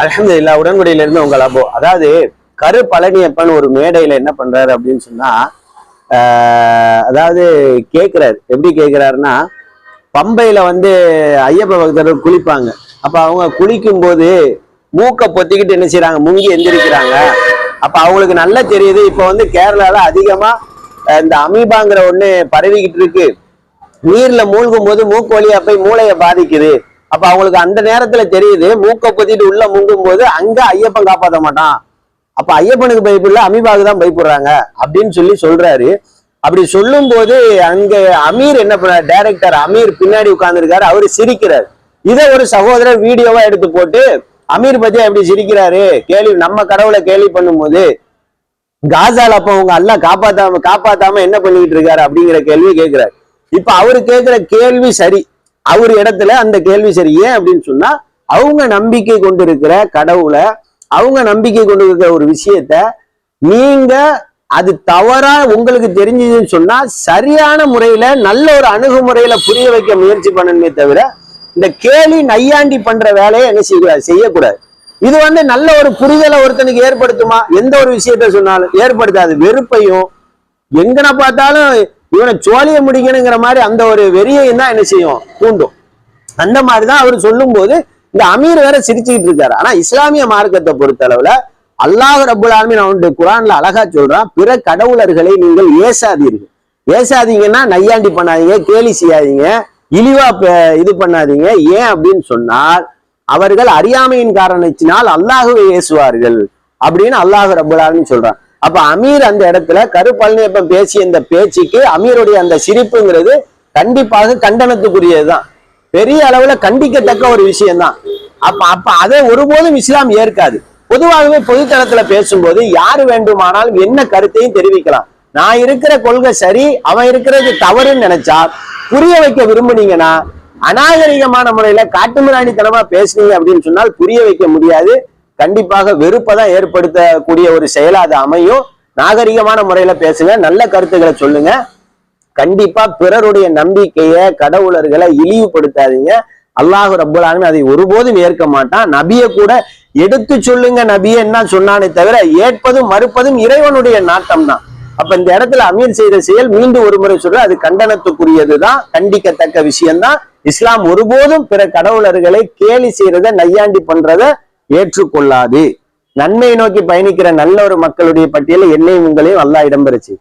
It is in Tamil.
அல்ஹம்துலில்லாஹ். உடன்குடியில இருந்து உங்கள் அபோ. அதாவது கரு பழனியப்பன் ஒரு மேடையில என்ன பண்றாரு அப்படின்னு சொன்னா, அதாவது கேட்கிறாரு. எப்படி கேட்கிறாருன்னா, பம்பையில ஐயப்ப பக்தர்கள் குளிப்பாங்க. அப்ப அவங்க குளிக்கும் போது மூக்கை பொத்திக்கிட்டு என்ன செய்யறாங்க, முங்கி எந்திரிக்கிறாங்க. அப்ப அவங்களுக்கு நல்லா தெரியுது, இப்ப கேரளால அதிகமா இந்த அமீபாங்கிற ஒண்ணு பரவிக்கிட்டு இருக்கு. நீர்ல மூழ்கும் போது மூக்கு வழியா போய் மூளையை பாதிக்குது. அப்ப அவங்களுக்கு அந்த நேரத்துல தெரியுது, மூக்கை பொத்திட்டு உள்ள முங்கும் போது அங்க ஐயப்பன் காப்பாற்ற மாட்டான். அப்ப ஐயப்பனுக்கு பயப்படல, அமீபாவுக்கு தான் பயப்படுறாங்க அப்படின்னு சொல்றாரு. அப்படி சொல்லும் போது அங்க அமீர் என்ன பண்ண, டைரக்டர் அமீர் பின்னாடி உட்கார்ந்துருக்காரு. அவரு சிரிக்கிறார். இதை ஒரு சகோதரர் வீடியோவா எடுத்து போட்டு அமீர் பத்தி அப்படி சிரிக்கிறாரு. கேள்வி, நம்ம கடவுளை கேள்வி பண்ணும் போது காசால அப்ப உங்க அல்லா காப்பாத்தாம என்ன பண்ணிக்கிட்டு இருக்காரு அப்படிங்கிற கேள்வி கேட்கிறாரு. இப்ப அவரு கேட்கிற கேள்வி சரி, அவர் இடத்துல அந்த கேள்வி சரி. ஏன் அப்படின்னு சொன்னா, அவங்க நம்பிக்கை கொண்டு இருக்கிற கடவுளை, அவங்க நம்பிக்கை கொண்டு இருக்கிற ஒரு விஷயத்த நீங்க அது தவறா உங்களுக்கு தெரிஞ்சதுன்னு சொன்னா சரியான முறையில நல்ல ஒரு அணுகுமுறையில புரிய வைக்க முயற்சி பண்ணணுமே தவிர இந்த கேலி நையாண்டி பண்ற வேலையை என்ன செய்யக்கூடாது. இது நல்ல ஒரு புரிதலை ஒருத்தனுக்கு ஏற்படுத்துமா? எந்த ஒரு விஷயத்த சொன்னாலும் ஏற்படுத்தாது. வெறுப்பையும், எங்கன பார்த்தாலும் இவனை சோழிய முடிக்கணுங்கிற மாதிரி அந்த ஒரு வெறியையும் தான் என்ன செய்யும், தூண்டும். அந்த மாதிரிதான் அவர் சொல்லும் போது இந்த அமீர் வேற சிரிச்சுக்கிட்டு இருக்காரு. ஆனா இஸ்லாமிய மார்க்கத்தை பொறுத்த அளவுல அல்லாஹ் ரப்புல் ஆலமீன் அவனுடைய குர்ஆன்ல அழகா சொல்றான், பிற கடவுளர்களை நீங்கள் ஏசாதீர்கள். ஏசாதீங்கன்னா நையாண்டி பண்ணாதீங்க, கேலி செய்யாதீங்க, இழிவா இது பண்ணாதீங்க. ஏன் அப்படின்னு சொன்னால் அவர்கள் அறியாமையின் காரணத்தினால் அல்லாஹுவை ஏசுவார்கள் அப்படின்னு அல்லாஹ் ரப்புல் ஆலமீன் சொல்றான். அப்ப அமீர் அந்த இடத்துல கரு பழனியப்பன் பேசிய இந்த பேச்சுக்கு அமீருடைய அந்த சிரிப்புங்கிறது கண்டிப்பாக கண்டனத்துக்குரியதுதான், பெரிய அளவுல கண்டிக்கத்தக்க ஒரு விஷயம்தான். அப்ப அதை ஒருபோதும் இஸ்லாம் ஏற்காது. பொதுவாகவே பொதுத்தளத்துல பேசும்போது யாரு வேண்டுமானாலும் என்ன கருத்தையும் தெரிவிக்கலாம். நான் இருக்கிற கொள்கை சரி, அவன் இருக்கிறது தவறுன்னு நினைச்சா புரிய வைக்க விரும்புனீங்கன்னா அநாகரிகமான முறையில காட்டுமிராணித்தனமா பேசுனீங்க அப்படின்னு சொன்னால் புரிய வைக்க முடியாது. கண்டிப்பாக வெறுப்பதான் ஏற்படுத்தக்கூடிய ஒரு செயலா அது அமையும். நாகரிகமான முறையில பேசுங்க, நல்ல கருத்துக்களை சொல்லுங்க. கண்டிப்பா பிறருடைய நம்பிக்கைய, கடவுளர்களை இழிவுபடுத்தாதீங்க. அல்லாஹ் ரப்புல் ஆலமீன் அதை ஒருபோதும் ஏற்க மாட்டான். நபிய கூட எடுத்து சொல்லுங்க, நபிய என்ன சொன்னானே தவிர ஏற்பதும் மறுப்பதும் இறைவனுடைய நாட்டம் தான். அப்ப இந்த இடத்துல அமீர் செய்த செயல் மீண்டும் ஒரு முறை சொல்ற, அது கண்டனத்துக்குரியதுதான், கண்டிக்கத்தக்க விஷயம்தான். இஸ்லாம் ஒருபோதும் பிற கடவுளர்களை கேலி செய்யறத, நையாண்டி பண்றத ஏற்றுக்கொள்ளாது. நன்மையை நோக்கி பயணிக்கிற நல்ல ஒரு மக்களுடைய பட்டியலை என்னையும் உங்களையும் அல்லாஹ் இடம்பெறச்சு.